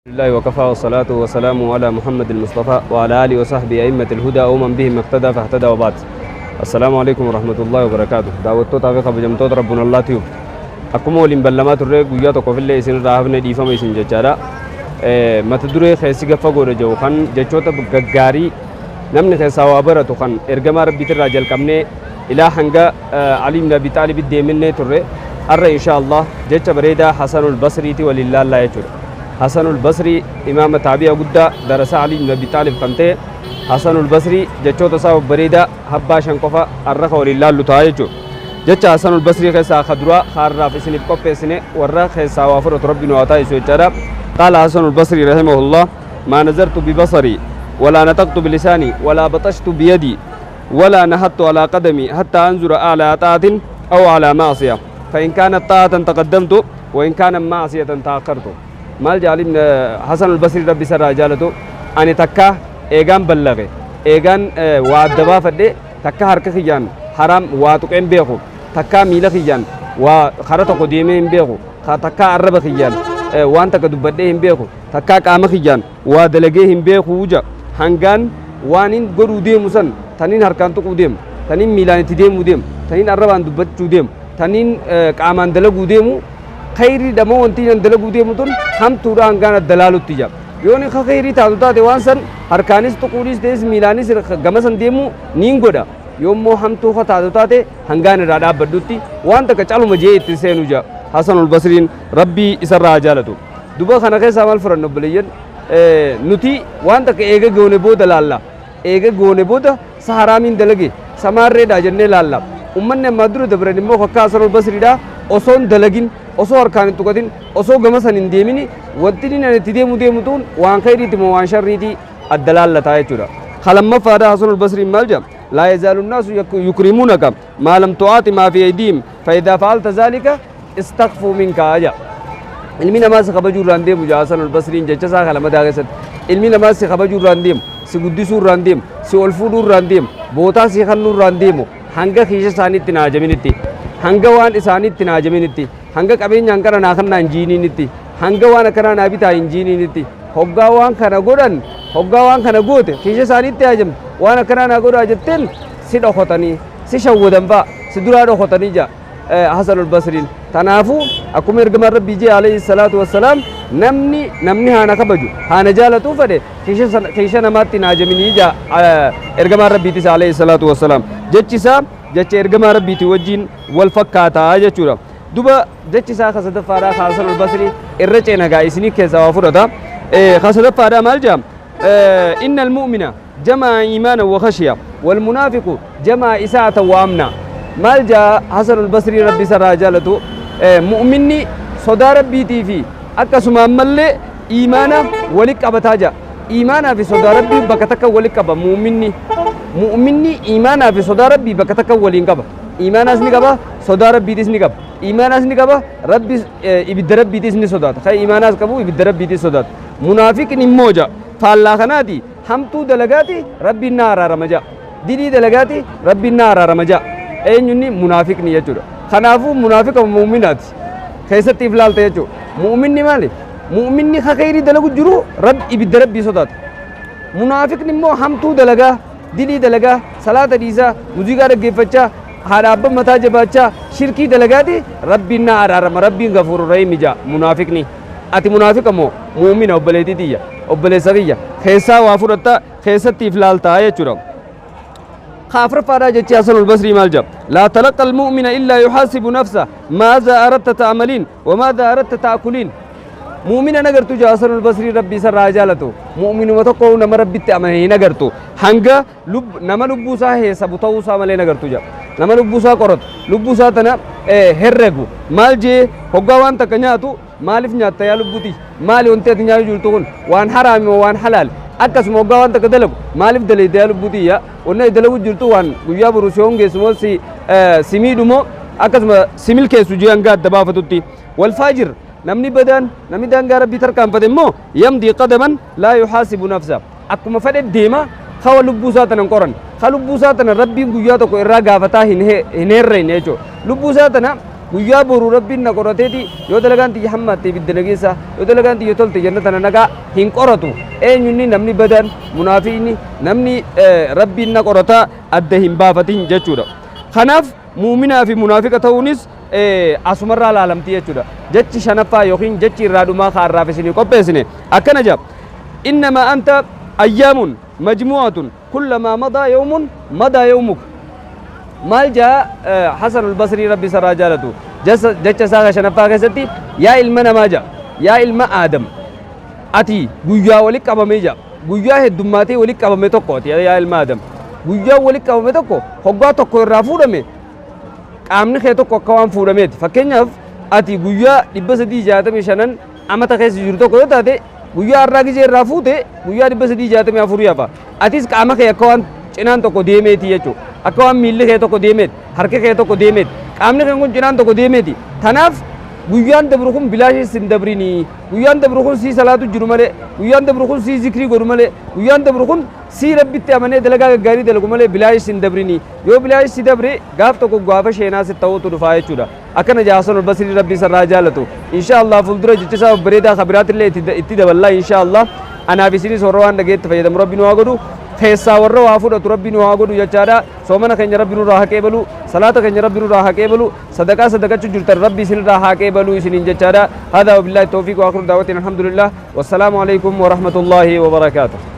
الله وكفى والصلاة والسلام على محمد المصطفى وعلى آله وصحبه أئمة الهدى ومن بهم اقتدى فاهتدى وبعد. السلام عليكم ورحمة الله وبركاته. دعوتو تافي خبجمتو ربنا الله تيوب. أكمل وليمبلمات الرئيق وياتو كفل إسن راهبنا ديفا ميسن جچارا. متدوري خيسي قفا قول جو خان جچوتا بغغاري نمن خيسا وابرتو خان إرغما ربي تراجل كمني إلى حنقا علي بن أبي طالب الديمن ترى الرئي إن شاء الله جچ بريدا حسن البصري ولله الله يجور. حسن البصري إمام تابعي قدّا درس علي بن أبي طالب خمته حسن البصري جتشو تصاوب بريدة حبا شنقفا الرخ ولله لتعايجو جتش حسن البصري خيسا خدروا خار رافسني بكوبي سنة ورّا خيسا وافر ربنا وعطاي سويتشارا. قال حسن البصري رحمه الله ما نظرت ببصري ولا نطقت بلساني ولا بطشت بيدي ولا نهضت على قدمي حتى أنظر على طاعة أو على معصية فإن كانت طاعة تقدمت وإن كان معصية تأخرت. مال جالب حسن البصري ربي سر جالته أني تكا إيجان بلغه إيجان وادبا فدي تكا هرك خيان حرام واتقين بيخو تكا ميلا خيان وخرط قديمين بيخو تكا عرب خيان وان تكا دبدهم بيخو تكا قام خيان ودلجهم بيخو وجا هنگان وانين غرو ديم مسن تنين هركان تقو ديم تنين ميلان تديم وديم تنين عربان دبد ديم تنين قامان دلغو ديمو خيري دمو أنتي ندلق ودي متون هم توران كان الدلال التجاب يوني خيري تادوتا دوانسن هركانيس تقوليس ديس ميلانيس جمسن ديمو نينغودا يوم مو هم توخا تادوتا ده هنگان رادا بدوتي وان تكچالو مجيء تسينوجا حسن البصرين ربي إسرع جالتو دوبا خنا كيس عمل فرن بليين نتي وان تك إيجا جوني بود لالا إيجا جوني بود سهرامين دلقي سمار ريدا جنة لالا أمّن مدرو دبرني مو خكا حسن البصري دا أصون دلقين osoo harkaan tuqatin osoo gama san hin deemini wanti inni itti deemu tuun waan khayriiti moo waan sharriiti addalaalataa jechuudha. Halammaffaa Hasan al-Basri maal jedha laa yazaalu nnaasu yukrimuunaka maa lam tu'aati maa fi aydiihim fa'idaa fa'alta zaalika istakfuu minka jedha. Ilmi namaa si kabajuu irraan deemu jedha Hasan al-Basriin jecha isaa kalamadaa keessatti ilmi namaa si kabajuu irraan deemu si guddisuu irraan deemu si ol fuudhuu irraan deemu bootaa si kennuu irraan deemu hanga kiisha isaaniitti naajaminitti hanga waan isaaniitti naajaminitti hanga qabeenya hankana naa kannaa injiiniinitti hanga waan akkanaa naa bitaa injiiniinitti hoggaa waan kana godhan hoggaa waan kana goote kiisha isaaniitti haajamte waan akkanaa naa godhaa jetteen si dhokotanii si shawwadan fa'a si duraa dhokotanii jaa Hasan al-Basriin tanaafuu akkuma ergamaan rabbii jee alayhi salaatu wassalaam namni haana kabaju haana jaalatuu fedhe kiisha namaatti naajaminii jaa ergamaan rabbiitis alayhi salaatu wassalaam jechisaa jecha ergamaa rabbiitii wajjiin wal fakkaataa jechuudha. دوبا جتشي سا خسد فارا حسن البصري الرجعنا جايسني كذا وفردا خسد فارا مالجام إن المؤمن جمع إيمانا وخشية والمنافق جمع إساءة وأمنا مالجا حسن البصري ربي سراجالته مؤمني صدى ربي تيفي أكسم أملي إيمانا ولك أبتاجا إيمانا في صدى ربي بكتك ولك أب مؤمني إيمانا في صدى ربي بكتك ولين كبا إيمانا سني كبا صدى ربي تسني كبا إيماناس نكبا ربي يبدأ ربي تسني صدات خي إيماناس كبو يبدأ ربي تسني صدات منافق نموجا فالله خنادي هم تو دلقاتي ربي النار رمجا ديدي دلقاتي ربي النار رمجا أين يني منافق نيجور خنافو منافق ومؤمنات خيسة تفلال تيجو مؤمن نمالي مؤمن خيري دلقو جرو رب يبدأ ربي صدات منافق نمو هم تو دلقا ديدي دلقا صلاة ديزا مزيقا رجفتشا هرب متى جبتشا شركي دلقاتي ربنا أرارم ربي غفور رحيم جا منافقني أتي منافق مو مؤمن أبليتي ديا أبلي سريا خيسا وافرتا خيسا تفلال تاية شرب خافر فارا جتشي حسن البصري مالجب لا تلقى المؤمن إلا يحاسب نفسه ماذا أردت تعملين وماذا أردت تأكلين مؤمن نغرتو جا حسن البصري ربي سر راجالتو مؤمن متقو نما ربي تأمنه نغرتو هنگا لب نما لبوسا هي سبوتاو سامله نغرتو جا nama lubbuusaa qoratu lubbuusaa tana herregu maal jee hoggaa waan takka nyaatu maaliif nyaatta yaa lubbuuti maali wanti ati nyaatu jirtu kun waan haraami moo waan halaal akkasuma hoggaa waan takka dalagu maaliif dalayta yaa lubbuuti yaa onna dalagu jirtu waan guyyaa boru si hongeessumoo si miidhumoo akkasuma si milkeessu jee hanga adda baafatutti wal faajir namni badaan namni daangaa rabbii tarkaanfate immoo yamdii qadaman laa yuhaasibu nafsa akkuma fedhe deema خوا لبوساتنا قرن خلوا لبوساتنا ربي قيادك إرجع فتاه هنيرين يجو لبوساتنا guyyaa boru rabbiin na qorateeti yoo dalagaan tiyya hammaatte ibidda nageessa yoo dalagaan tiyya tolte jannata na nagaa hin qoratu eenyunni namni badan munaafiqni namni rabbiin na qorata adda hin baafatin jechuudha kanaaf muuminaa fi munaafiqa ta'uunis asumarraa laalamti jechuudha jechi shanaffaa yookiin jechi irraa dhumaa kaarraaf isinii qopheessine akkana jedha innamaa anta ayyaamun majmuu'atun kullamaa madaa yawmun madaa yawmuk maal jaa Hasan al-Basri rabbi sarraa jaalatu jecha isaa shanaffaa keessatti yaa ilma namaa jaa yaa ilma aadam ati guyyaa walitti qabamee jaa guyyaa heddummaatee walitti qabame tokkooti yaa ilma aadam guyyaa walitti qabame tokko hoggaa tokko irraa fuudhame qaamni kee tokko akka waan fuudhameeti fakkeenyaaf ati guyyaa 365 amata keessa jiru tokko yoo taate guyyaa har'aa gizee irraa fuute guyyaa 364 yafa atis qaama kee akka waan cinaan tokko deemeeti jechuudha akka waan miilli kee tokko deemeeti harki kee tokko deemeeti qaamni kee kun cinaan tokko deemeeti tanaaf guyyaan dabru kun bilaashii sin dabrini guyyaan dabru kun sii salaatu jiru malee guyyaan dabru kun sii zikrii godhu malee guyyaan dabru kun sii rabbitti amanee dalagaa gaggaarii dalagu malee bilaashii sin dabrini yoo bilaashii si dabre gaaf tokko gaafa sheenaa si ta'uutu dhufaa jechuudha akkana Hasan al-Basri rabbi sarraa jaalatu inshaallah fuuldura jechisaa bareedaa kabiraatillee itti daballaa inshaallah anaaf isinis warra waan dhageetti fayyadamu rabbi nu haa godhu keessaa warra waa fudhatu rabbi nu haa godhu jechaadha soomana keenya rabbi nurraa haa qeebalu salaata keenya rabbi nurraa haa qeebalu sadaqaa sadaqachuu jirtan rabbi isinirraa haa qeebalu isiniin jechaadha hada wabillahi tawfiiq wa akhiru da'watina alhamdulillah wasalaamu alaykum wa rahmatullahi wa barakatuh